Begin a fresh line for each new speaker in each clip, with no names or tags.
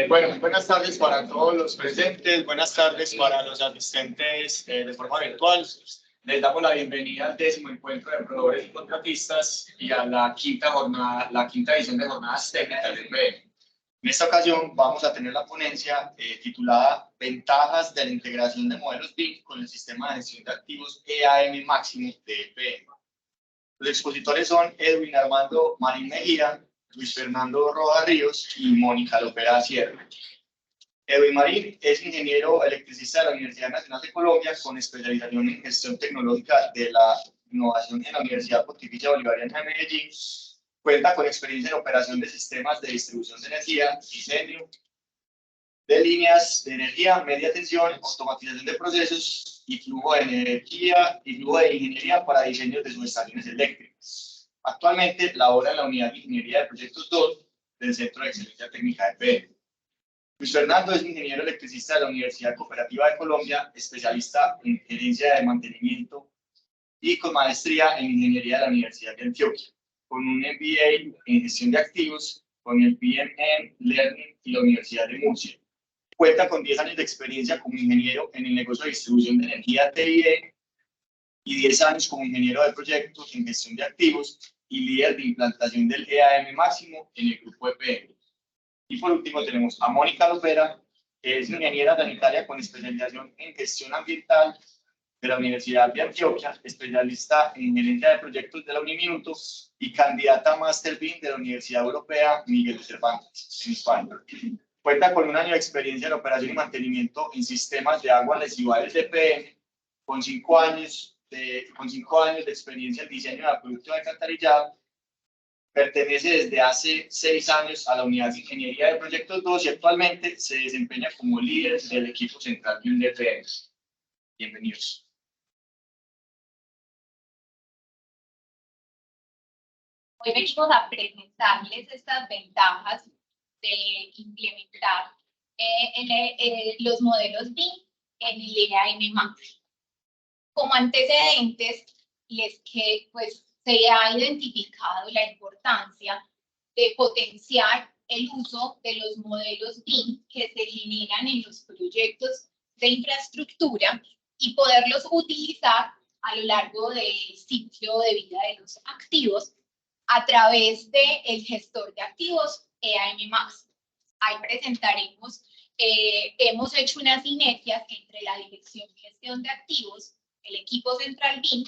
Bueno, buenas tardes para todos los presentes, buenas tardes para los asistentes de forma virtual. Les damos la bienvenida al 10º encuentro de proveedores y contratistas y a la quinta edición de jornadas técnicas del PM. En esta ocasión vamos a tener la ponencia titulada Ventajas de la integración de modelos BIM con el sistema de gestión de activos EAM máximo de PM. Los expositores son Edwin Armando Marín Mejía, Luis Fernando Rojas Ríos y Mónica Lopera Sierra. Edwin Marín es ingeniero electricista de la Universidad Nacional de Colombia con especialización en gestión tecnológica de la innovación en la Universidad Pontificia Bolivariana de Medellín. Cuenta con experiencia en operación de sistemas de distribución de energía, diseño de líneas de energía, media tensión, automatización de procesos y flujo de energía y flujo de ingeniería para diseños de subestaciones eléctricas. Actualmente labora en la Unidad de Ingeniería de Proyectos 2 del Centro de Excelencia Técnica de PM. Luis Fernando es ingeniero electricista de la Universidad Cooperativa de Colombia, especialista en gerencia de mantenimiento y con maestría en ingeniería de la Universidad de Antioquia, con un MBA en gestión de activos, con el BMN Learning y la Universidad de Murcia. Cuenta con 10 años de experiencia como ingeniero en el negocio de distribución de energía TIE y 10 años como ingeniero de proyectos en gestión de activos y líder de implantación del EAM máximo en el grupo EPM. Y por último tenemos a Mónica Lopera, que es ingeniera sanitaria con especialización en gestión ambiental de la Universidad de Antioquia, especialista en gerencia de proyectos de la Uniminuto y candidata a Master BIM de la Universidad Europea Miguel de Cervantes, en España. Cuenta con un año de experiencia en operación y mantenimiento en sistemas de aguas residuales de PM, con 5 años de experiencia en diseño de producto de alcantarillado. Pertenece desde hace 6 años a la Unidad de Ingeniería de Proyectos 2 y actualmente se desempeña como líder del equipo central de PM. Bienvenidos.
Hoy venimos a presentarles estas ventajas de implementar los modelos BIM en el EAM máximo. Como antecedentes, se ha identificado la importancia de potenciar el uso de los modelos BIM que se generan en los proyectos de infraestructura y poderlos utilizar a lo largo del ciclo de vida de los activos a través del gestor de activos EAM Max. Ahí presentaremos, hemos hecho unas sinergias entre la Dirección de Gestión de Activos, el equipo central BIM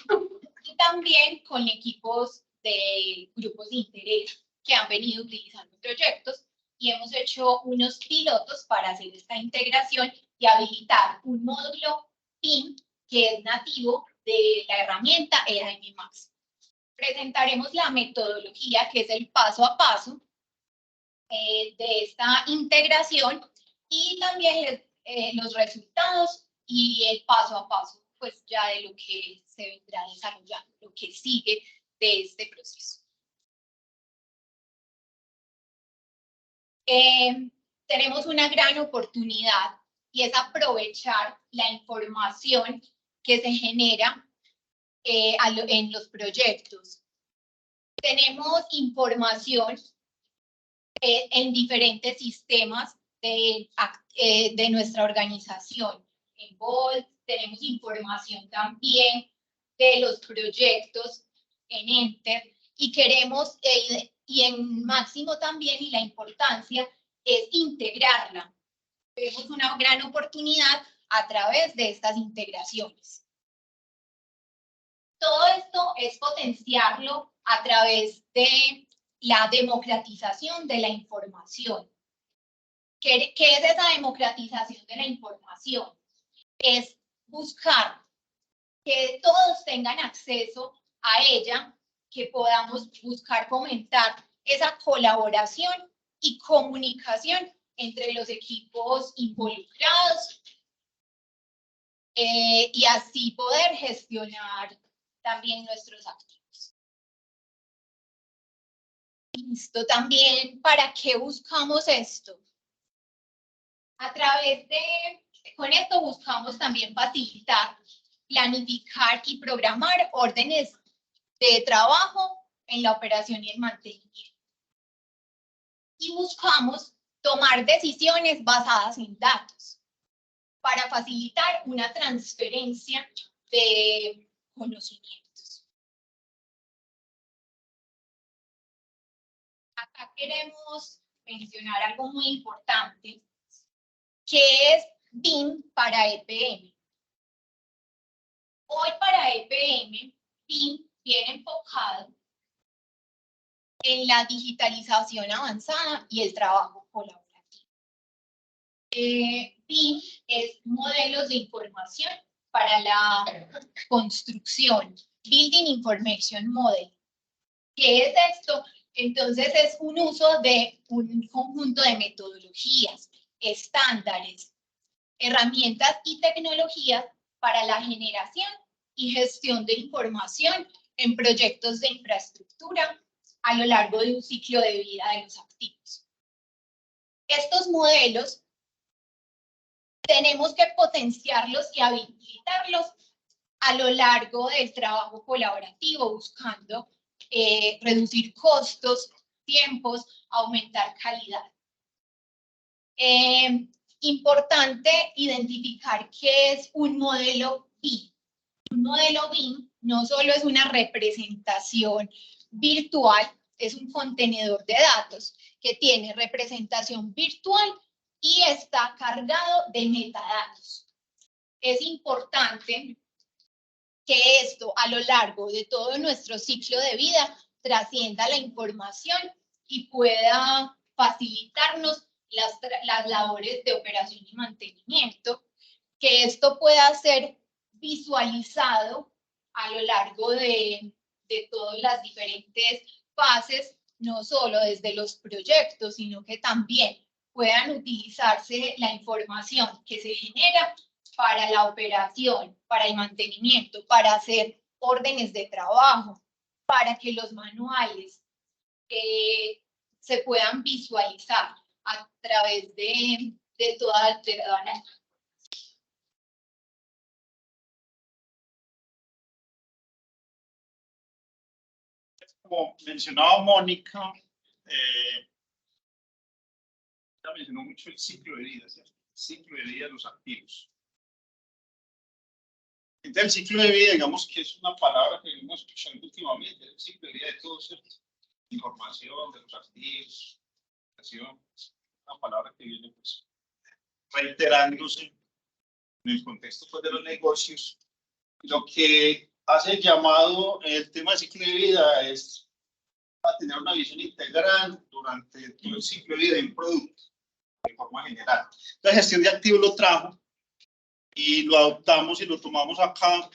y también con equipos de grupos de interés que han venido utilizando proyectos y hemos hecho unos pilotos para hacer esta integración y habilitar un módulo BIM que es nativo de la herramienta EAM Max. Presentaremos la metodología, que es el paso a paso de esta integración y también los resultados y el paso a paso, pues ya de lo que se vendrá desarrollando, lo que sigue de este proceso. Tenemos una gran oportunidad y es aprovechar la información que se genera en los proyectos. Tenemos información en diferentes sistemas de nuestra organización. En Volt tenemos información también de los proyectos en Enter y queremos, y en Máximo también, y la importancia es integrarla. Tenemos una gran oportunidad a través de estas integraciones. Todo esto es potenciarlo a través de la democratización de la información. ¿Qué es esa democratización de la información? Es buscar que todos tengan acceso a ella, que podamos buscar fomentar esa colaboración y comunicación entre los equipos involucrados y así poder gestionar también nuestros activos. Listo, también, ¿para qué buscamos esto? Con esto buscamos también facilitar, planificar y programar órdenes de trabajo en la operación y el mantenimiento. y buscamos tomar decisiones basadas en datos para facilitar una transferencia de conocimientos. Acá queremos mencionar algo muy importante, que es BIM para EPM. Hoy para EPM, BIM viene enfocado en la digitalización avanzada y el trabajo colaborativo. BIM es modelos de información para la construcción, Building Information Model. ¿Qué es esto? Entonces es un uso de un conjunto de metodologías, estándares, herramientas y tecnologías para la generación y gestión de información en proyectos de infraestructura a lo largo de un ciclo de vida de los activos. Estos modelos tenemos que potenciarlos y habilitarlos a lo largo del trabajo colaborativo, buscando reducir costos, tiempos, aumentar calidad. Importante identificar qué es un modelo BIM. Un modelo BIM no solo es una representación virtual, es un contenedor de datos que tiene representación virtual y está cargado de metadatos. Es importante que esto a lo largo de todo nuestro ciclo de vida trascienda la información y pueda facilitarnos las labores de operación y mantenimiento, que esto pueda ser visualizado a lo largo de todas las diferentes fases, no solo desde los proyectos, sino que también puedan utilizarse la información que se genera para la operación, para el mantenimiento, para hacer órdenes de trabajo, para que los manuales se puedan visualizar a través de toda la...
Como mencionaba Mónica, ella mencionó mucho el ciclo de vida, ¿cierto? El ciclo de vida de los activos. Entonces, el ciclo de vida, digamos que es una palabra que venimos escuchando últimamente, el ciclo de vida de todo, ¿cierto? Información de los activos, una palabra que viene pues, reiterándose en el contexto pues, de los negocios. Lo que hace el llamado el tema de ciclo de vida es a tener una visión integral durante todo el ciclo de vida de un producto, de forma general. La gestión de activos lo trajo y lo adoptamos y lo tomamos acá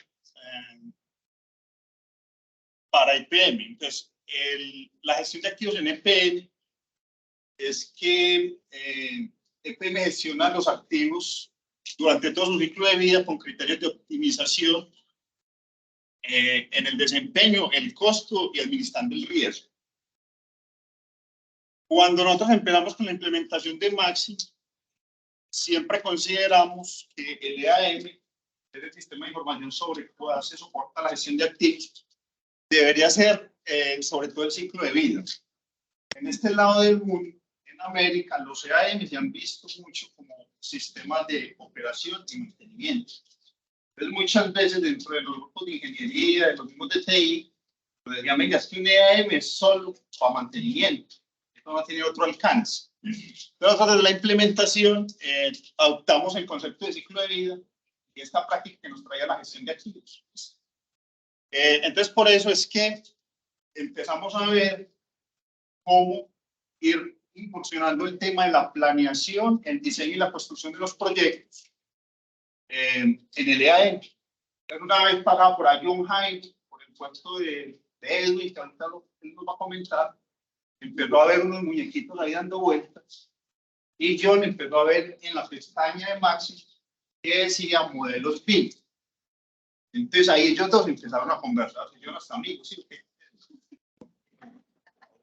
para EPM. Entonces, la gestión de activos en EPM es que EPM gestiona los activos durante todo su ciclo de vida con criterios de optimización en el desempeño, el costo y administrando el riesgo. Cuando nosotros empezamos con la implementación de Maxi, siempre consideramos que el EAM, es el sistema de información sobre el cual se soporta la gestión de activos, debería ser sobre todo el ciclo de vida. En este lado del mundo, en América, los EAM se han visto mucho como sistemas de operación y mantenimiento. Entonces, muchas veces dentro de los grupos de ingeniería, de los mismos de TI, pues decían, venga, es que un EAM es solo para mantenimiento, esto no tiene otro alcance. Pero nosotros la implementación adoptamos el concepto de ciclo de vida y esta práctica que nos traía la gestión de activos. Entonces, por eso es que empezamos a ver cómo ir impulsionando el tema de la planeación, el diseño y la construcción de los proyectos en el EAM. Una vez pasaba por ahí John Hyde, por el puesto de Edwin, que ahorita él nos va a comentar, empezó a ver unos muñequitos ahí dando vueltas y John empezó a ver en la pestaña de Maxi que decía modelos BIM. Entonces ahí ellos dos empezaron a conversar, se hicieron hasta amigos, ¿sí?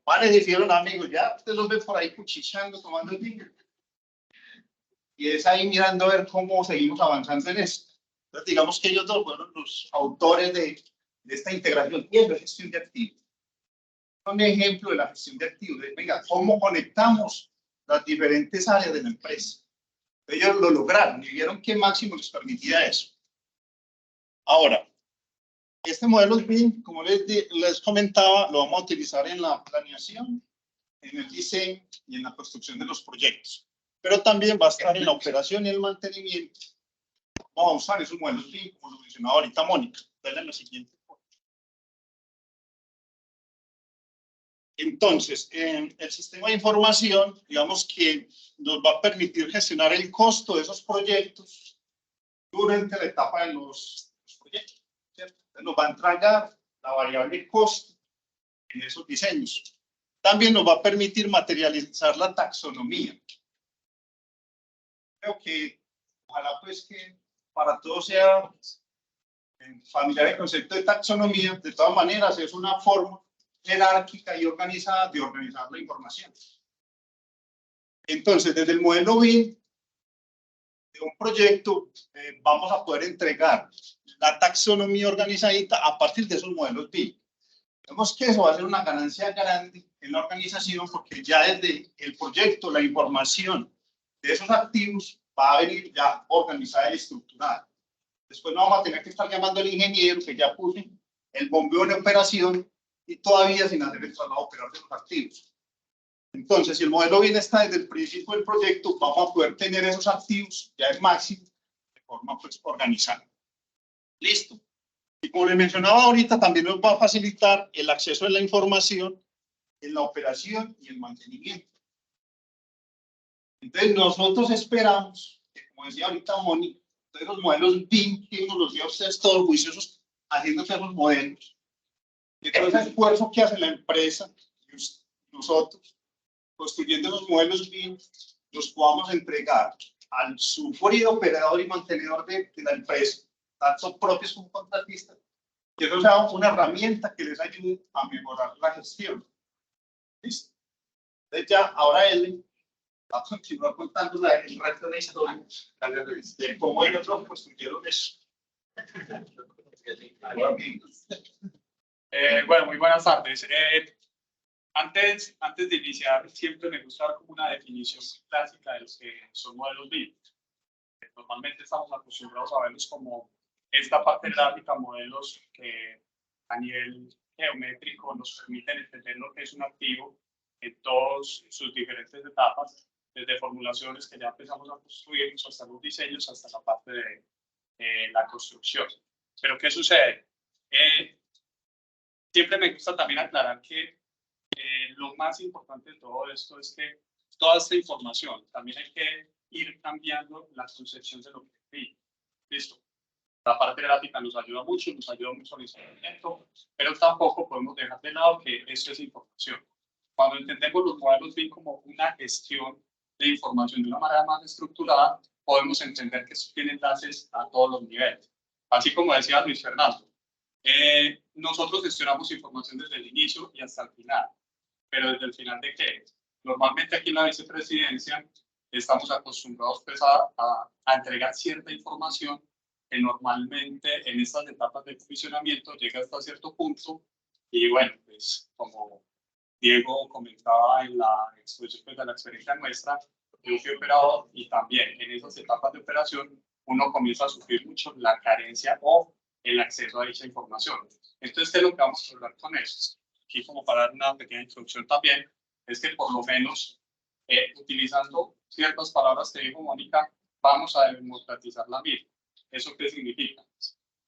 Vale, se hicieron amigos, ya ustedes los ven por ahí cuchicheando, tomando el vino. Y es ahí mirando a ver cómo seguimos avanzando en esto. Entonces digamos que ellos dos fueron los autores de esta integración y de gestión de activos. Un ejemplo de la gestión de activos. Venga, ¿cómo conectamos las diferentes áreas de la empresa? Ellos lo lograron y vieron que Máximo les permitía eso. Ahora, este modelo BIM, como les comentaba, lo vamos a utilizar en la planeación, en el diseño y en la construcción de los proyectos. Pero también va a estar en la operación y el mantenimiento. Vamos a usar esos modelos BIM, como lo mencionaba ahorita Mónica. Dale en la siguiente. Entonces, el sistema de información, digamos que nos va a permitir gestionar el costo de esos proyectos durante la etapa de los proyectos, ¿cierto? Entonces nos va a entregar la variable costo en esos diseños. También nos va a permitir materializar la taxonomía. Creo que, ojalá pues que para todos sea familiar el concepto de taxonomía. De todas maneras, es una forma jerárquica y organizada de organizar la información. Entonces, desde el modelo BIM de un proyecto, vamos a poder entregar la taxonomía organizadita a partir de esos modelos BIM. Vemos que eso va a ser una ganancia grande en la organización porque ya desde el proyecto la información de esos activos va a venir ya organizada y estructurada. Después no vamos a tener que estar llamando al ingeniero que ya puso el bombeo de operación y todavía sin hacer el traslado operador de los activos. Entonces, si el modelo BIM está desde el principio del proyecto, vamos a poder tener esos activos ya en Máximo de forma pues, organizada. Listo. Y como le mencionaba ahorita, también nos va a facilitar el acceso a la información en la operación y el mantenimiento. Entonces, nosotros esperamos, que, como decía ahorita Mónica, los modelos BIM, que nos los dio a ustedes todos juiciosos haciendo esos modelos. Y todo ese esfuerzo que hace la empresa y nosotros, construyendo los modelos BIM, los podamos entregar al sufrido operador y mantenedor de la empresa, tanto propios como contratistas, que eso sea una herramienta que les ayude a mejorar la gestión. ¿Listo? Entonces ya, ahora él va a continuar contando el resto de la historia de cómo ellos construyeron eso.
Bueno, muy buenas tardes. Antes de iniciar, siempre me gusta dar como una definición muy clásica de los que son modelos BIM. Normalmente estamos acostumbrados a verlos como esta parte gráfica, modelos que a nivel geométrico nos permiten entender lo que es un activo en todas sus diferentes etapas, desde formulaciones que ya empezamos a construir, hasta los diseños, hasta la parte de la construcción. Pero ¿qué sucede? Siempre me gusta también aclarar que lo más importante de todo esto es que toda esta información también hay que ir cambiando la concepción de lo que vi. Listo. La parte gráfica nos ayuda mucho en el instrumento, pero tampoco podemos dejar de lado que esto es información. Cuando entendemos los modelos BIM como una gestión de información de una manera más estructurada, podemos entender que esto tiene enlaces a todos los niveles. Así como decía Luis Fernando, nosotros gestionamos información desde el inicio y hasta el final. Pero desde el final de qué? Normalmente aquí en la vicepresidencia estamos acostumbrados pues, a entregar cierta información que normalmente en estas etapas de comisionamiento llega hasta cierto punto y bueno, pues como Diego comentaba en la exposición pues, de la experiencia nuestra, yo fui operador y también en esas etapas de operación uno comienza a sufrir mucho la carencia o el acceso a dicha información. Entonces, ¿qué es lo que vamos a hablar con eso? Aquí como para dar una pequeña introducción también, es que por lo menos utilizando ciertas palabras que dijo Mónica, vamos a democratizar la misma. ¿Eso qué significa?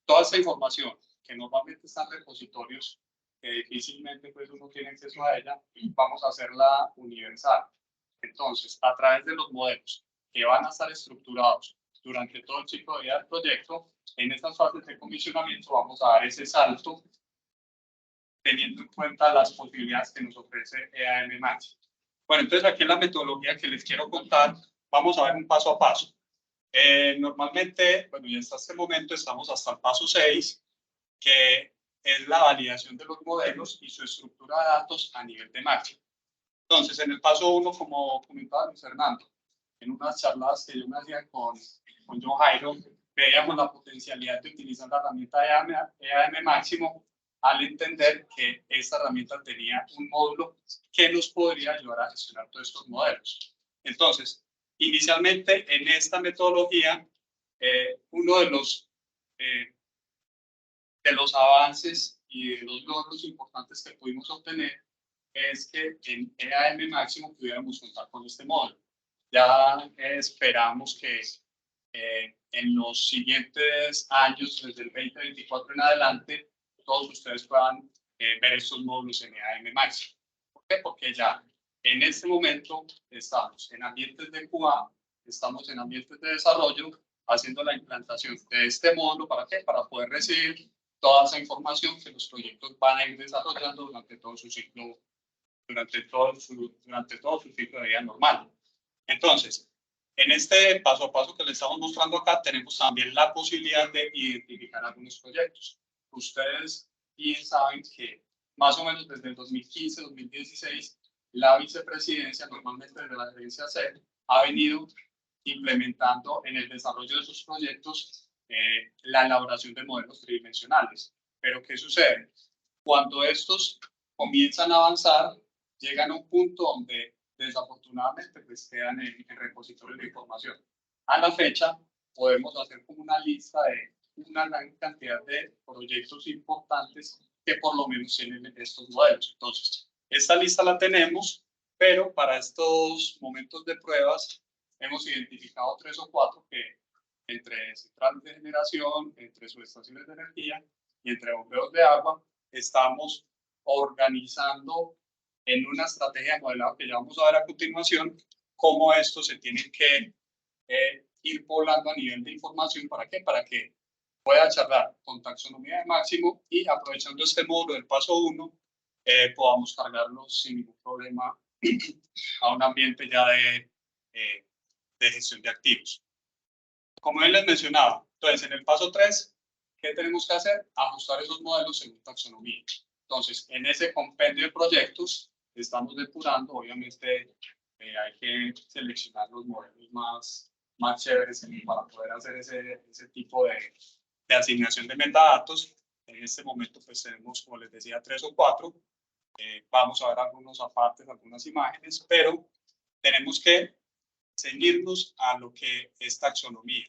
Toda esta información que normalmente está en repositorios, que difícilmente pues, uno tiene acceso a ella, vamos a hacerla universal. Entonces, a través de los modelos que van a estar estructurados durante todo el ciclo de vida del proyecto, en estas fases de comisionamiento vamos a dar ese salto teniendo en cuenta las posibilidades que nos ofrece EAM Máximo. Bueno, entonces aquí en la metodología que les quiero contar, vamos a ver un paso a paso. Normalmente, bueno, y hasta este momento estamos hasta el paso 6, que es la validación de los modelos y su estructura de datos a nivel de Máximo. Entonces, en el paso 1, como comentaba Luis Fernando, en unas charlas que yo me hacía con John Jairo, veíamos la potencialidad de utilizar la herramienta EAM Máximo al entender que esta herramienta tenía un módulo que nos podría ayudar a gestionar todos estos modelos. Entonces, inicialmente en esta metodología, uno de los avances y de los logros importantes que pudimos obtener es que en EAM máximo pudiéramos contar con este módulo. Ya esperamos que en los siguientes años, desde el 2024 en adelante, todos ustedes puedan ver estos módulos en EAM máximo. ¿Por qué? Porque ya en este momento estamos en ambientes de QA, estamos en ambientes de desarrollo, haciendo la implantación de este módulo. ¿Para qué? Para poder recibir toda esa información que los proyectos van a ir desarrollando durante todo su ciclo, durante todo su ciclo de vida normal. Entonces, en este paso a paso que les estamos mostrando acá, tenemos también la posibilidad de identificar algunos proyectos. Ustedes bien saben que más o menos desde el 2015-2016, la vicepresidencia, normalmente desde la gerencia C, ha venido implementando en el desarrollo de sus proyectos la elaboración de modelos tridimensionales. Pero ¿qué sucede? Cuando estos comienzan a avanzar, llegan a un punto donde desafortunadamente pues quedan en repositorios de información. A la fecha podemos hacer como una lista de una gran cantidad de proyectos importantes que por lo menos tienen estos modelos. Entonces, esta lista la tenemos, pero para estos momentos de pruebas hemos identificado 3 o 4 que entre centrales de generación, entre subestaciones de energía y entre bombeos de agua, estamos organizando en una estrategia de modelado que ya vamos a ver a continuación, cómo esto se tiene que ir poblando a nivel de información. ¿Para qué? Para que pueda charlar con taxonomía de máximo y aprovechando este módulo del paso 1, podamos cargarlo sin ningún problema a un ambiente ya de gestión de activos. Como él les mencionaba, entonces en el paso 3, ¿qué tenemos que hacer? Ajustar esos modelos según taxonomía. Entonces, en ese compendio de proyectos, estamos depurando, obviamente hay que seleccionar los modelos más chéveres para poder hacer ese tipo de asignación de metadatos. En este momento pues tenemos, como les decía, 3 o 4. Vamos a ver algunos apartes, algunas imágenes, pero tenemos que ceñirnos a lo que es taxonomía.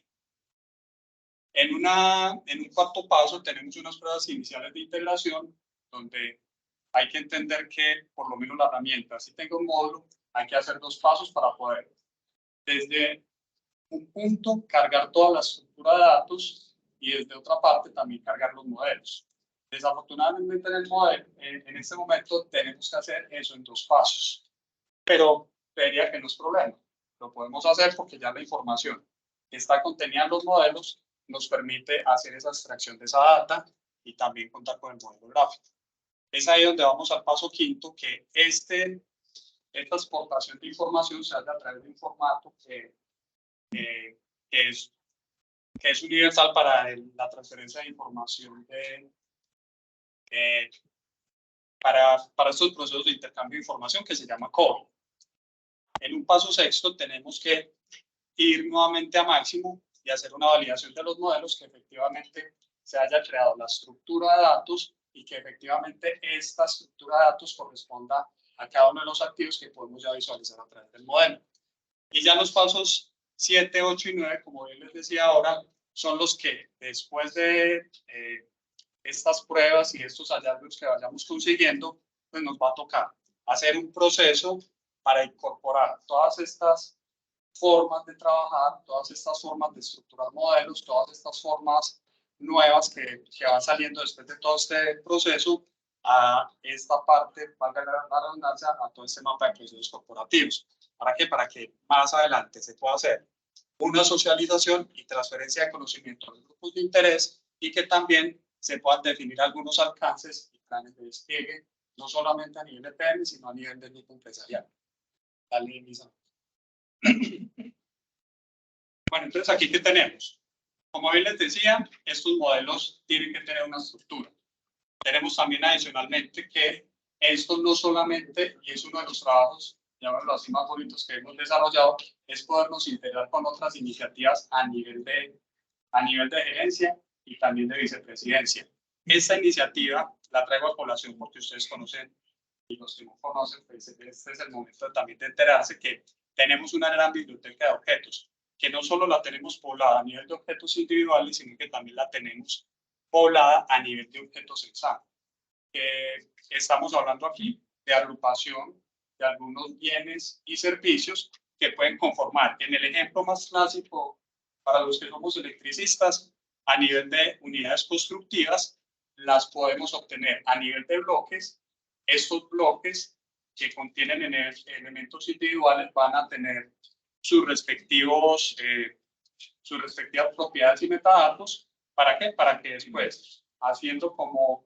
En un cuarto paso tenemos unas pruebas iniciales de integración donde hay que entender que por lo menos la herramienta, si tengo un módulo, hay que hacer 2 pasos para poder desde un punto cargar toda la estructura de datos y desde otra parte también cargar los modelos. Desafortunadamente en este momento tenemos que hacer eso en 2 pasos, pero vería que no es problema. Lo podemos hacer porque ya la información que está contenida en los modelos nos permite hacer esa extracción de esa data y también contar con el modelo gráfico. Es ahí donde vamos al paso 5, que esta exportación de información se hace a través de un formato que es universal para la transferencia de información para estos procesos de intercambio de información, que se llama COBE. En un paso 6 tenemos que ir nuevamente a máximo y hacer una validación de los modelos, que efectivamente se haya creado la estructura de datos y que efectivamente esta estructura de datos corresponda a cada uno de los activos que podemos ya visualizar a través del modelo. Y ya los pasos 7, 8 y 9, como bien les decía ahora, son los que después de estas pruebas y estos hallazgos que vayamos consiguiendo, pues nos va a tocar hacer un proceso para incorporar todas estas formas de trabajar, todas estas formas de estructurar modelos, todas estas formas nuevas que van saliendo después de todo este proceso a esta parte, valga la redundancia, a todo este mapa de procesos corporativos. ¿Para qué? Para que más adelante se pueda hacer una socialización y transferencia de conocimiento a los grupos de interés y que también se puedan definir algunos alcances y planes de despliegue, no solamente a nivel de PM, sino a nivel del grupo empresarial. Dale, Lisa. Bueno, entonces aquí ¿qué tenemos? Como bien les decía, estos modelos tienen que tener una estructura. Tenemos también adicionalmente que esto no solamente, y es uno de los trabajos, llamémoslo así, más bonitos que hemos desarrollado, es podernos integrar con otras iniciativas a nivel de gerencia y también de vicepresidencia. Esta iniciativa la traigo a colación porque ustedes conocen y los que no conocen, pues este es el momento también de enterarse que tenemos una gran biblioteca de objetos, que no solo la tenemos poblada a nivel de objetos individuales, sino que también la tenemos poblada a nivel de objetos en SAM. Estamos hablando aquí de agrupación de algunos bienes y servicios que pueden conformar, en el ejemplo más clásico para los que somos electricistas, a nivel de unidades constructivas, las podemos obtener a nivel de bloques. Estos bloques que contienen elementos individuales van a tener sus respectivas propiedades y metadatos. ¿Para qué? Para que después, haciendo como,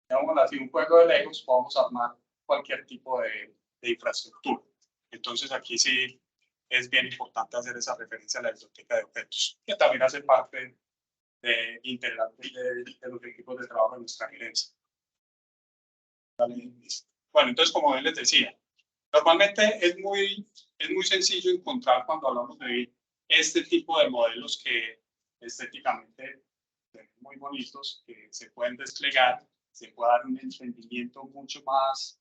digamos así, un juego de Legos, podamos armar cualquier tipo de infraestructura. Entonces aquí sí es bien importante hacer esa referencia a la biblioteca de objetos, que también hace parte de integrante de los equipos de trabajo de nuestra gerencia. Bueno, entonces, como les decía, normalmente es muy sencillo encontrar cuando hablamos de este tipo de modelos que estéticamente son muy bonitos, que se pueden desplegar, se puede dar un entendimiento mucho más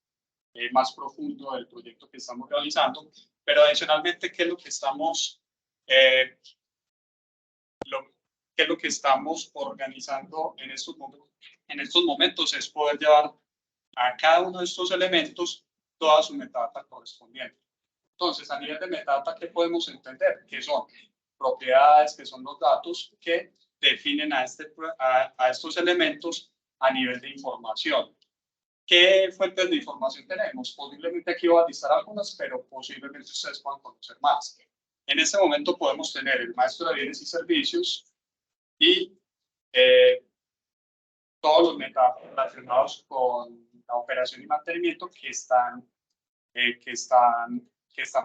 profundo del proyecto que estamos realizando, pero adicionalmente, ¿qué es lo que estamos organizando en estos momentos? Es poder llevar a cada uno de estos elementos toda su metadata correspondiente. Entonces, a nivel de metadata, ¿qué podemos entender? Que son propiedades, que son los datos que definen a estos elementos a nivel de información. ¿Qué fuentes de información tenemos? Posiblemente aquí voy a listar algunas, pero posiblemente ustedes puedan conocer más. En este momento podemos tener el maestro de bienes y servicios y todos los metadatos relacionados con la operación y mantenimiento que están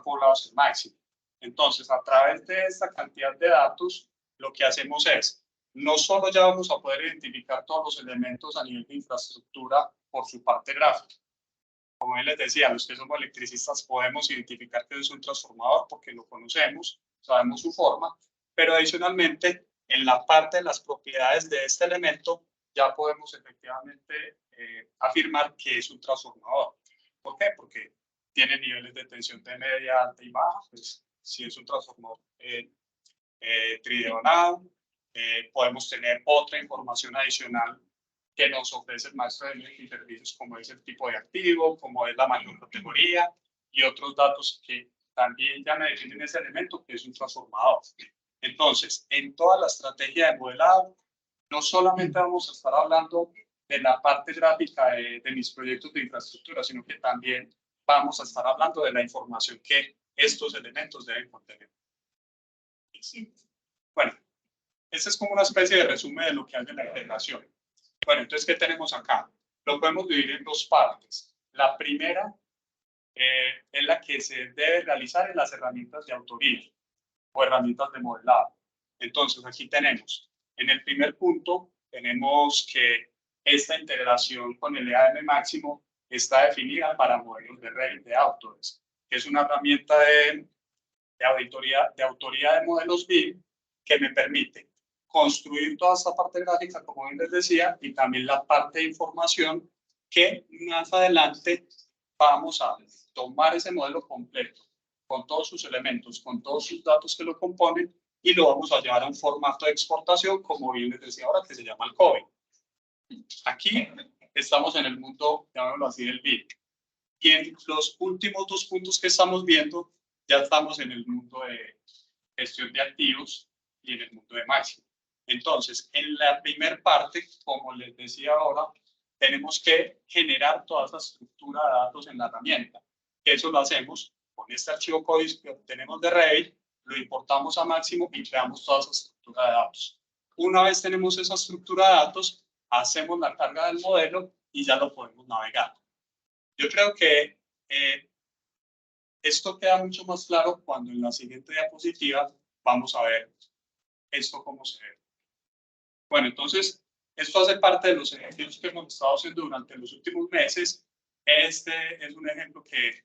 poblados en máximo. Entonces, a través de esta cantidad de datos, lo que hacemos es, no solo ya vamos a poder identificar todos los elementos a nivel de infraestructura por su parte gráfica. Como les decía, los que somos electricistas podemos identificar que es un transformador porque lo conocemos, sabemos su forma, pero adicionalmente, en la parte de las propiedades de este elemento, ya podemos efectivamente afirmar que es un transformador. ¿Por qué? Porque tiene niveles de tensión de media, alta y baja, pues si es un transformador tridimensional, podemos tener otra información adicional que nos ofrece el maestro de bienes y servicios, como es el tipo de activo, como es la mayor categoría y otros datos que también ya me definen ese elemento que es un transformador. Entonces, en toda la estrategia de modelado, no solamente vamos a estar hablando de la parte gráfica de mis proyectos de infraestructura, sino que también vamos a estar hablando de la información que estos elementos deben contener. Bueno, esta es como una especie de resumen de lo que hace la integración. Bueno, entonces, ¿qué tenemos acá? Lo podemos dividir en dos partes. La primera es la que se debe realizar en las herramientas de autoría o herramientas de modelado. Entonces, aquí tenemos, en el primer punto, tenemos que esta integración con el EAM máximo está definida para modelos de Revit de Autodesk, que es una herramienta de autoría de modelos BIM que me permite construir toda esta parte gráfica, como bien les decía, y también la parte de información que más adelante vamos a tomar ese modelo completo, con todos sus elementos, con todos sus datos que lo componen, y lo vamos a llevar a un formato de exportación, como bien les decía ahora, que se llama el COBE. Aquí estamos en el mundo, llamémoslo así, del BIM. Y en los últimos dos puntos que estamos viendo, ya estamos en el mundo de gestión de activos y en el mundo de máximo. Entonces, en la primera parte, como les decía ahora, tenemos que generar toda esa estructura de datos en la herramienta. Eso lo hacemos con este archivo CODIS que obtenemos de Revit, lo importamos a máximo y creamos toda esa estructura de datos. Una vez tenemos esa estructura de datos, hacemos la carga del modelo y ya lo podemos navegar. Yo creo que esto queda mucho más claro cuando en la siguiente diapositiva vamos a ver esto cómo se ve. Bueno, entonces, esto hace parte de los ejercicios que hemos estado haciendo durante los últimos meses. Este es un ejemplo que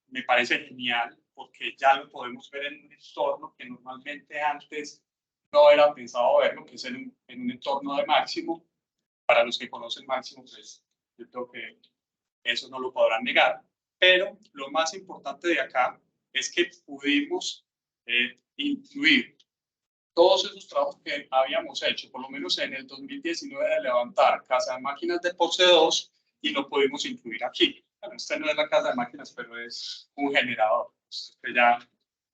me parece genial porque ya lo podemos ver en un entorno que normalmente antes no era pensado verlo, que es en un entorno de máximo. Para los que conocen Máximo, pues yo creo que eso no lo podrán negar. Pero lo más importante de acá es que pudimos incluir todos esos trabajos que habíamos hecho, por lo menos en el 2019, de levantar casa de máquinas de Porce 2 y lo pudimos incluir aquí. Bueno, este no es la casa de máquinas, pero es un generador. Ustedes ya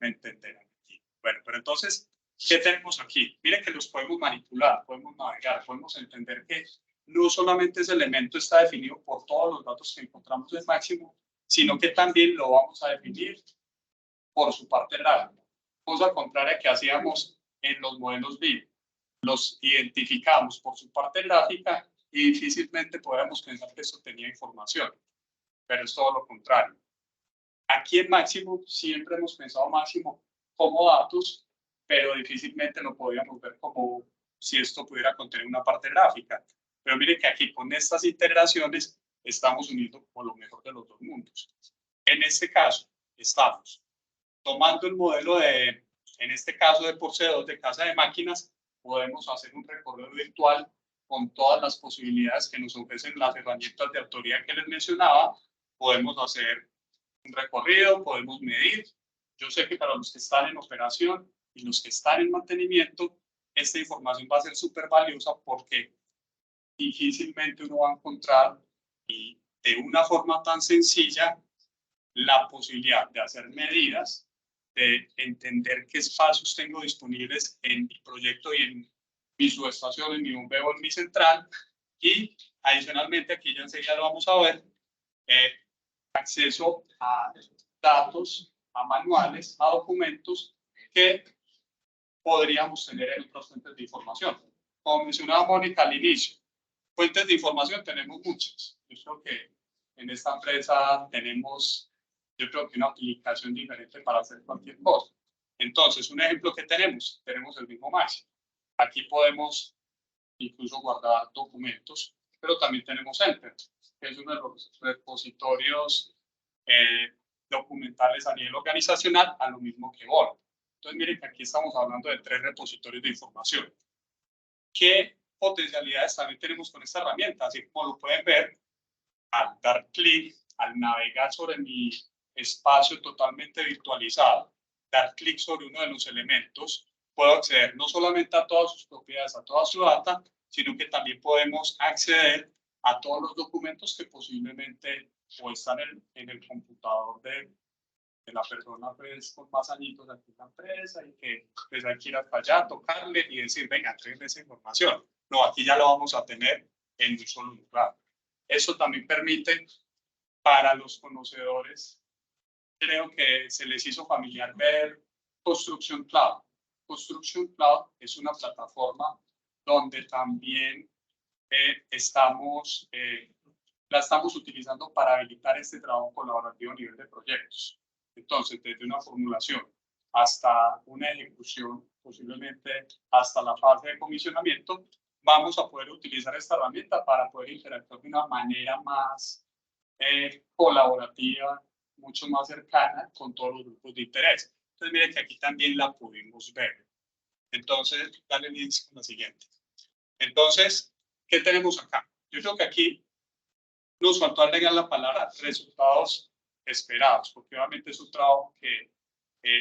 me entenderán aquí. Bueno, pero entonces, ¿qué tenemos aquí? Miren que los podemos manipular, podemos navegar, podemos entender que no solamente ese elemento está definido por todos los datos que encontramos en Máximo, sino que también lo vamos a definir por su parte gráfica. Cosa contraria que hacíamos en los modelos BIM. Los identificamos por su parte gráfica y difícilmente podemos pensar que eso tenía información, pero es todo lo contrario. Aquí en Máximo siempre hemos pensado Máximo como datos, pero difícilmente lo podíamos ver como si esto pudiera contener una parte gráfica. Pero mire que aquí con estas integraciones estamos uniendo por lo mejor de los dos mundos. En este caso, estamos tomando el modelo de, en este caso de Porce 2 de casa de máquinas, podemos hacer un recorrido virtual con todas las posibilidades que nos ofrecen las herramientas de autoría que les mencionaba. Podemos hacer un recorrido, podemos medir. Yo sé que para los que están en operación y los que están en mantenimiento, esta información va a ser súper valiosa porque difícilmente uno va a encontrar y de una forma tan sencilla la posibilidad de hacer medidas, de entender qué espacios tengo disponibles en mi proyecto y en mi subestación, en mi bombeo, en mi central, y adicionalmente aquí ya enseguida lo vamos a ver, acceso a datos, a manuales, a documentos que podríamos tener en otras fuentes de información. Como mencionaba Mónica al inicio, fuentes de información tenemos muchas. Yo creo que en esta empresa tenemos, yo creo que una aplicación diferente para hacer cualquier cosa. Entonces, un ejemplo que tenemos el mismo Máximo. Aquí podemos incluso guardar documentos, pero también tenemos Enter, que es uno de los repositorios documentales a nivel organizacional, a lo mismo que Word. Entonces, miren que aquí estamos hablando de 3 repositorios de información. ¿Qué potencialidades también tenemos con esta herramienta? Así como lo pueden ver, al dar clic, al navegar sobre mi espacio totalmente virtualizado, dar clic sobre uno de los elementos, puedo acceder no solamente a todas sus propiedades, a toda su data, sino que también podemos acceder a todos los documentos que posiblemente o están en el computador de la persona pues, con más añitos aquí en la empresa y que pues, hay que ir hasta allá, tocarle y decir, venga, tráeme esa información. No, aquí ya lo vamos a tener en un solo lugar. Eso también permite para los conocedores, creo que se les hizo familiar ver Construction Cloud. Construction Cloud es una plataforma donde también la estamos utilizando para habilitar este trabajo colaborativo a nivel de proyectos. Entonces, desde una formulación hasta una ejecución, posiblemente hasta la fase de comisionamiento, vamos a poder utilizar esta herramienta para poder interactuar de una manera más colaborativa, mucho más cercana con todos los grupos de interés. Entonces, miren que aquí también la pudimos ver. Entonces, dale links con la siguiente. Entonces, ¿qué tenemos acá? Yo creo que aquí nos faltó agregar la palabra resultados esperados, porque obviamente es un trabajo que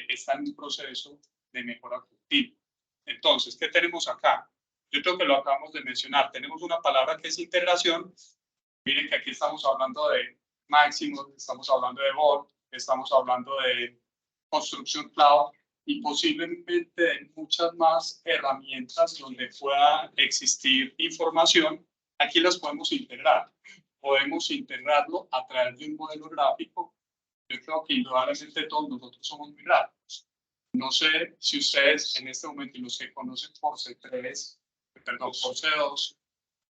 está en un proceso de mejora continua. Entonces, ¿qué tenemos acá? Yo creo que lo acabamos de mencionar. Tenemos una palabra que es integración. Miren que aquí estamos hablando de Máximo, estamos hablando de Word, estamos hablando de Construction Cloud y posiblemente de muchas más herramientas donde pueda existir información. Aquí las podemos integrar. Podemos integrarlo a través de un modelo gráfico. Yo creo que indudablemente todos nosotros somos muy gráficos. No sé si ustedes en este momento y los que conocen Porce 3, perdón, Porce 2,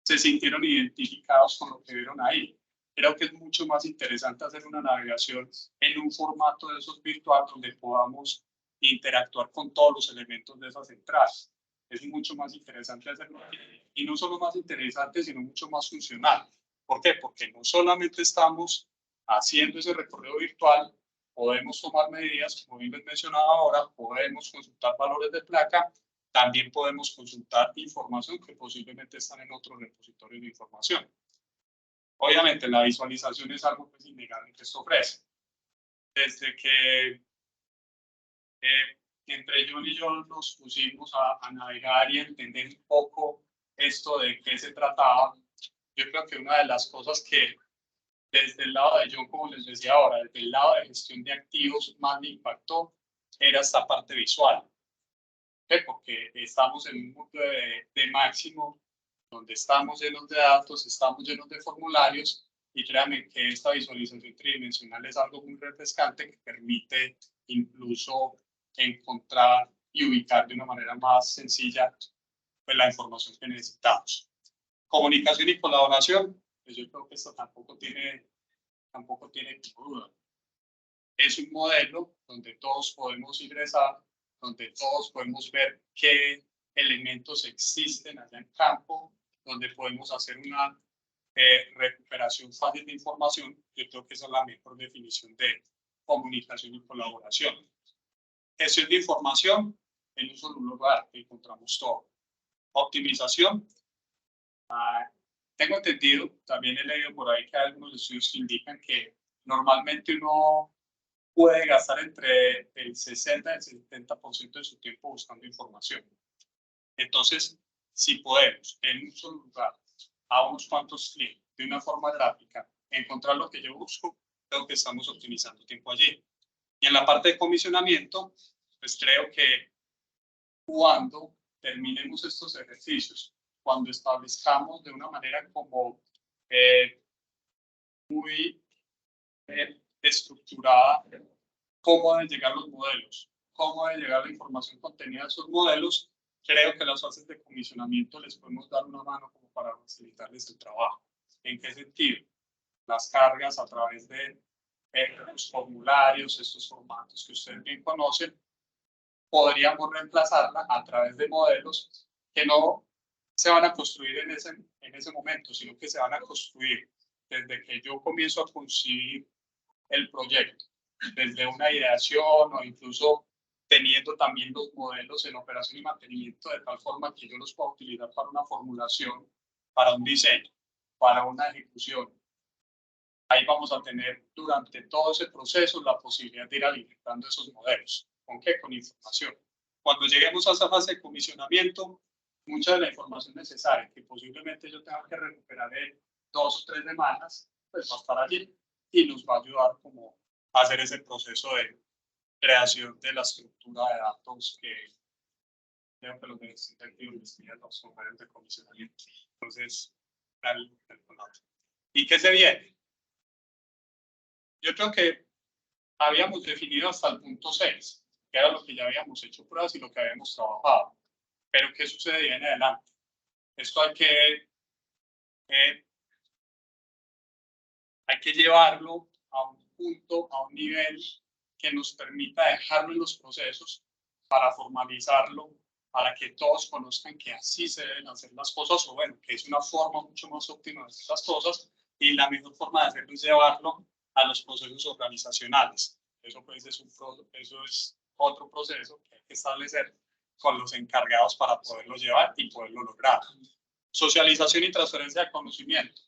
se sintieron identificados con lo que vieron ahí. Creo que es mucho más interesante hacer una navegación en un formato de esos virtual donde podamos interactuar con todos los elementos de esas entradas. Es mucho más interesante hacerlo aquí. Y no solo más interesante, sino mucho más funcional. ¿Por qué? Porque no solamente estamos haciendo ese recorrido virtual, podemos tomar medidas, como bien les mencionaba ahora, podemos consultar valores de placa También podemos consultar información que posiblemente están en otros repositorios de información. Obviamente, la visualización es algo pues, innegable que esto ofrece. Desde que entre John y yo nos pusimos a navegar y a entender un poco esto de qué se trataba, yo creo que una de las cosas que desde el lado de John, como les decía ahora, desde el lado de gestión de activos más me impactó era esta parte visual. Porque estamos en un mundo de máximo, donde estamos llenos de datos, estamos llenos de formularios, y créanme que esta visualización tridimensional es algo muy refrescante que permite incluso encontrar y ubicar de una manera más sencilla pues, la información que necesitamos. Comunicación y colaboración, pues yo creo que esto tampoco tiene duda. Es un modelo donde todos podemos ingresar, donde todos podemos ver qué elementos existen allá en campo, donde podemos hacer una recuperación fácil de información. Yo creo que esa es la mejor definición de comunicación y colaboración. Gestión de información en un solo lugar, encontramos todo. Optimización. Tengo entendido, también he leído por ahí que hay algunos estudios que indican que normalmente uno puede gastar entre el 60 y el 70% de su tiempo buscando información. Entonces, si podemos en un solo lugar, a unos cuantos clics, de una forma gráfica, encontrar lo que yo busco, creo que estamos optimizando tiempo allí. Y en la parte de comisionamiento, pues creo que cuando terminemos estos ejercicios, cuando establezcamos de una manera como muy estructurada cómo deben llegar los modelos, cómo debe llegar la información contenida en esos modelos, creo que las fases de comisionamiento les podemos dar una mano como para facilitarles el trabajo. ¿En qué sentido? Las cargas a través de los formularios, estos formatos que ustedes bien conocen, podríamos reemplazarla a través de modelos que no se van a construir en ese momento, sino que se van a construir desde que yo comienzo a concebir el proyecto, desde una ideación o incluso teniendo también los modelos en operación y mantenimiento de tal forma que yo los pueda utilizar para una formulación, para un diseño, para una ejecución. Ahí vamos a tener durante todo ese proceso la posibilidad de ir alimentando esos modelos. ¿Con qué? Con información. Cuando lleguemos a esa fase de comisionamiento, mucha de la información necesaria que posiblemente yo tenga que recuperar en 2 o 3 semanas, pues va a estar allí y nos va a ayudar como a hacer ese proceso de creación de la estructura de datos que creo que los directivos los formularios de comisionamiento. Entonces, ¿y qué se viene? Yo creo que habíamos definido hasta el punto 6, que era lo que ya habíamos hecho pruebas y lo que habíamos trabajado. Pero ¿qué sucede en adelante? Esto hay que llevarlo a un punto, a un nivel que nos permita dejarlo en los procesos para formalizarlo, para que todos conozcan que así se deben hacer las cosas, o bueno, que es una forma mucho más óptima de hacer las cosas, y la mejor forma de hacerlo es llevarlo a los procesos organizacionales. Eso pues eso es otro proceso que hay que establecer con los encargados para poderlo llevar y poderlo lograr. Socialización y transferencia de conocimiento.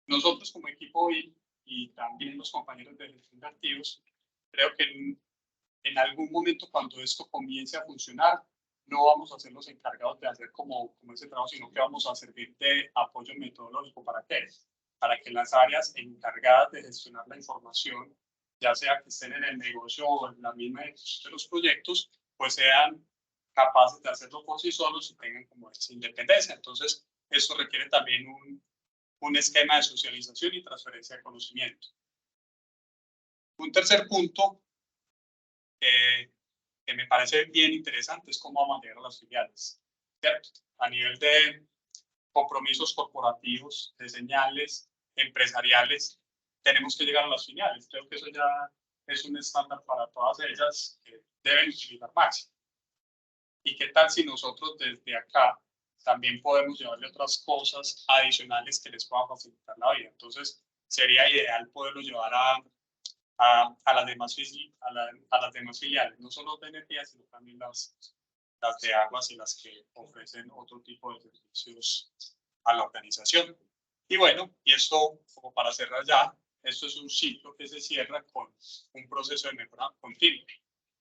Nosotros como equipo y también los compañeros de gestión de activos, creo que en algún momento cuando esto comience a funcionar, no vamos a ser los encargados de hacer como ese trabajo, sino que vamos a servir de apoyo metodológico. ¿Para qué? Para que las áreas encargadas de gestionar la información, ya sea que estén en el negocio o en la misma ejecución de los proyectos, pues sean capaces de hacerlo por sí solos y tengan como esa independencia. Entonces, eso requiere también un esquema de socialización y transferencia de conocimiento. Un tercer punto que me parece bien interesante es cómo vamos a llegar a las filiales, ¿cierto? A nivel de compromisos corporativos, de señales empresariales, tenemos que llegar a las filiales. Creo que eso ya es un estándar para todas ellas que deben utilizar máximo. ¿Y qué tal si nosotros desde acá también podemos llevarle otras cosas adicionales que les puedan facilitar la vida? Entonces, sería ideal poderlo llevar a las demás filiales, no solo de energía, sino también las las de aguas y las que ofrecen otro tipo de servicios a la organización. Y bueno, y esto, como para cerrar ya, esto es un ciclo que se cierra con un proceso de mejora continua.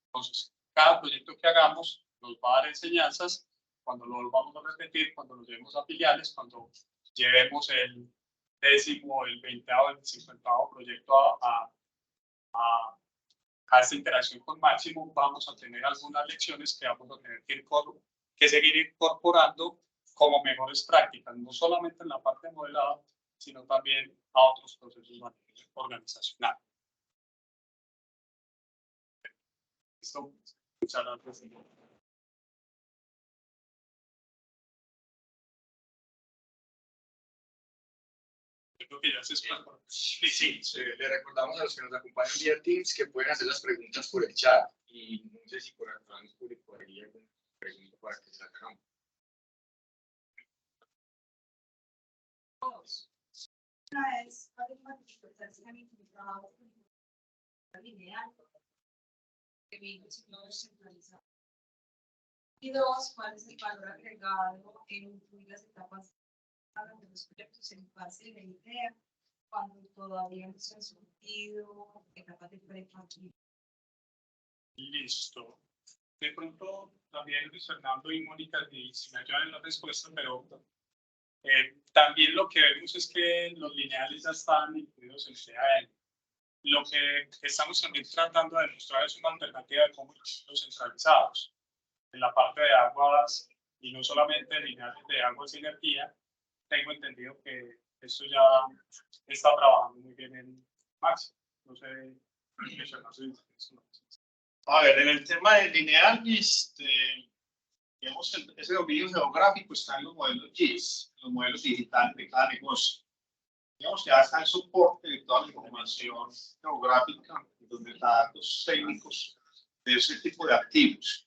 Entonces, cada proyecto que hagamos nos va a dar enseñanzas. Cuando lo volvamos a repetir, cuando lo llevemos a filiales, cuando llevemos el 10º, el 20º, el 50º proyecto a esta interacción con Máximo, vamos a tener algunas lecciones que vamos a tener que seguir incorporando como mejores prácticas, no solamente en la parte modelada, sino también a otros procesos organizacionales. Listo. Muchas gracias. Yo creo que ya se explica.
Sí, le recordamos a los que nos acompañan vía Teams que pueden hacer las preguntas por el chat y no sé si por acá nos publicaría alguna pregunta para que se la hagamos.
Una es, ¿cuál es la dificultad que han encontrado en lineal? Que viene siendo centralizado. Y dos, ¿cuál es el valor agregado en incluir las etapas de los proyectos en fase de la idea, cuando todavía no se han surgido etapas de pre-factibilidad?
Listo. De pronto, también Luis Fernando y Mónica, si me ayudan en la respuesta, pero también lo que vemos es que los lineales ya están incluidos en el CAN. Lo que estamos también tratando de demostrar es una alternativa de cómo los centralizados. En la parte de aguas, y no solamente lineales de aguas y energía, tengo entendido que esto ya está trabajando muy bien en Max. No sé,
A ver, en el tema del lineal, digamos, ese dominio geográfico está en los modelos GIS, los modelos digitales de cada negocio. Digamos que ya está el soporte de toda la información geográfica, los datos técnicos de ese tipo de activos.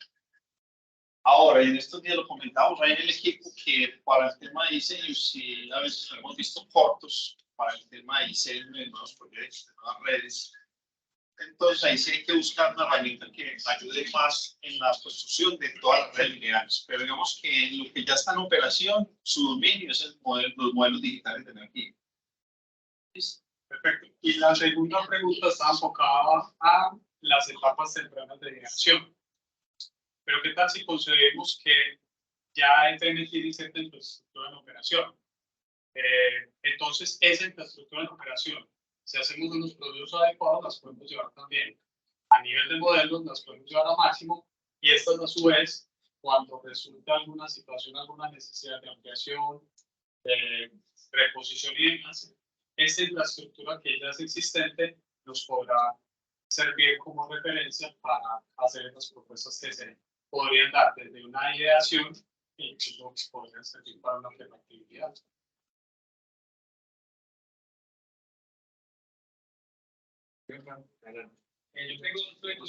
Ahora, y en estos días lo comentamos ahí en el equipo que para el tema de diseño, sí, a veces lo hemos visto cortos para el tema de diseño de nuevos proyectos, de nuevas redes. Entonces ahí sí hay que buscar una herramienta que ayude más en la construcción de todas las redes lineales. Pero digamos que en lo que ya está en operación, su dominio es los modelos digitales de energía.
Perfecto. Y la segunda pregunta está enfocada a las etapas tempranas de generación. Pero ¿qué tal si concebimos que ya el TNT tiene infraestructura en operación? Entonces, esa infraestructura en operación, si hacemos unos procesos adecuados, las podemos llevar también a nivel de modelos, las podemos llevar a máximo, y estas a su vez, cuando resulta alguna situación, alguna necesidad de ampliación, reposición y demás, esa infraestructura que ya es existente nos podrá servir como referencia para hacer estas propuestas que se podrían dar desde una ideación e incluso podrían servir para una alternatividad.
Yo tengo un proyecto,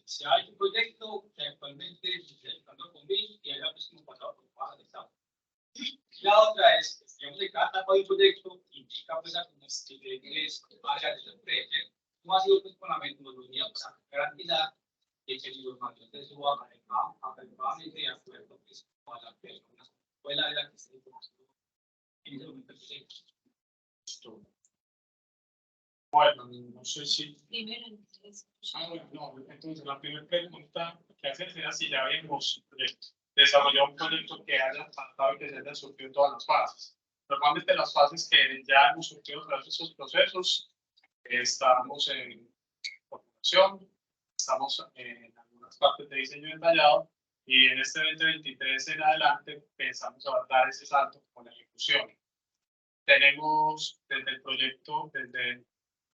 si hay un proyecto que actualmente se está empezando con BIM y hay la próxima pasada por baja de estado. La otra es, digamos, que cada etapa de un proyecto implica pues algunas diferentes áreas de la empresa. ¿Cómo ha sido pues con la metodología para garantizar que el información se suba adecuadamente de acuerdo pues, con la persona escuela de la que se información en ese momento del proyecto?
Bueno, no sé si...
Primero, entonces,
no, entonces la primera pregunta que haces era si ya habíamos desarrollado un proyecto que haya tratado y que se haya surgido todas las fases. Normalmente las fases que ya hemos surgido tras esos procesos, estamos en formulación, estamos en algunas partes de diseño detallado y en este 2023 en adelante pensamos dar ese salto con la ejecución. Tenemos desde el proyecto, desde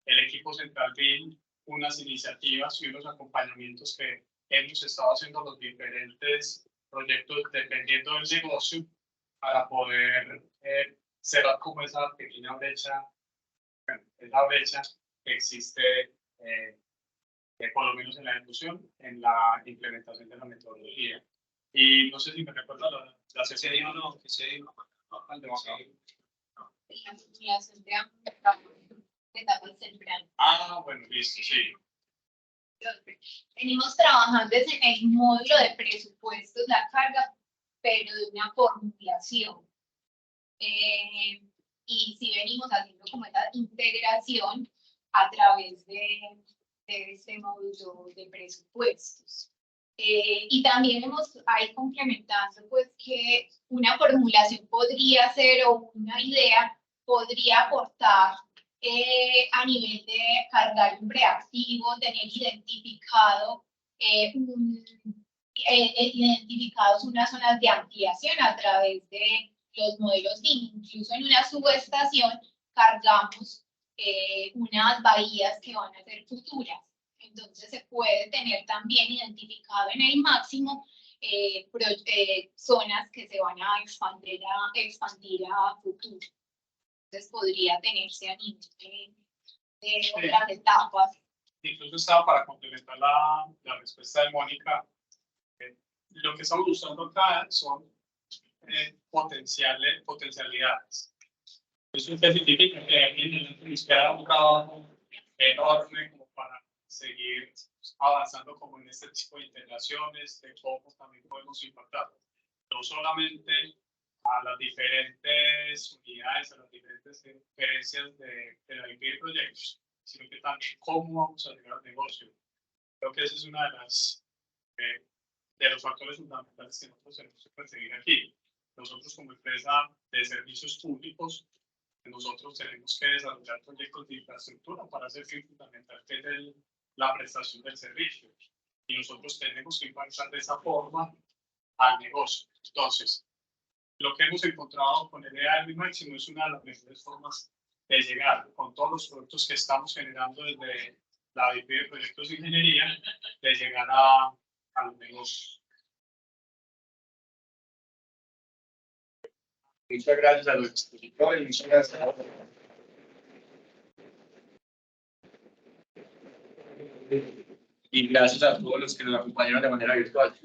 el equipo central BIM, unas iniciativas y unos acompañamientos que hemos estado haciendo los diferentes proyectos dependiendo del negocio para poder cerrar como esa pequeña brecha, esa brecha que existe por lo menos en la ejecución, en la implementación de la metodología. Y no sé si me recuerda la CCD o no, que se dijo al de
la simulación de etapas tempranas.
bueno, listo, sí.
Venimos trabajando en el módulo de presupuestos, la carga, pero de una formulación. Y si venimos haciendo como esa integración a través de este módulo de presupuestos. Y también hemos ahí complementando pues que una formulación podría ser o una idea podría aportar a nivel de cargar un reactivo, tener identificado identificados unas zonas de ampliación a través de los modelos DIN. Incluso en una subestación cargamos unas bahías que van a ser futuras. Entonces se puede tener también identificado en el máximo zonas que se van a expandir a futuro. Entonces podría tenerse a nivel de otras etapas.
Incluso estaba para complementar la respuesta de Mónica. Lo que estamos buscando acá son potencialidades. Eso significa que aquí nos queda un trabajo enorme como para seguir avanzando como en este tipo de integraciones, de cómo también podemos impactar, no solamente a las diferentes unidades, a las diferentes diferencias de la IP de proyectos, sino que también cómo vamos a llegar al negocio. Creo que esa es una de los factores fundamentales que nosotros tenemos que perseguir aquí. Nosotros como empresa de servicios públicos, nosotros tenemos que desarrollar proyectos de infraestructura para hacer fin fundamental que es la prestación del servicio. Y nosotros tenemos que impactar de esa forma al negocio. Entonces, lo que hemos encontrado con el EAM máximo es una de las mejores formas de llegar con todos los productos que estamos generando desde la IP de proyectos de ingeniería, de llegar a los negocios.
Muchas gracias a los expositores, muchas gracias a y gracias a todos los que nos acompañaron de manera virtual.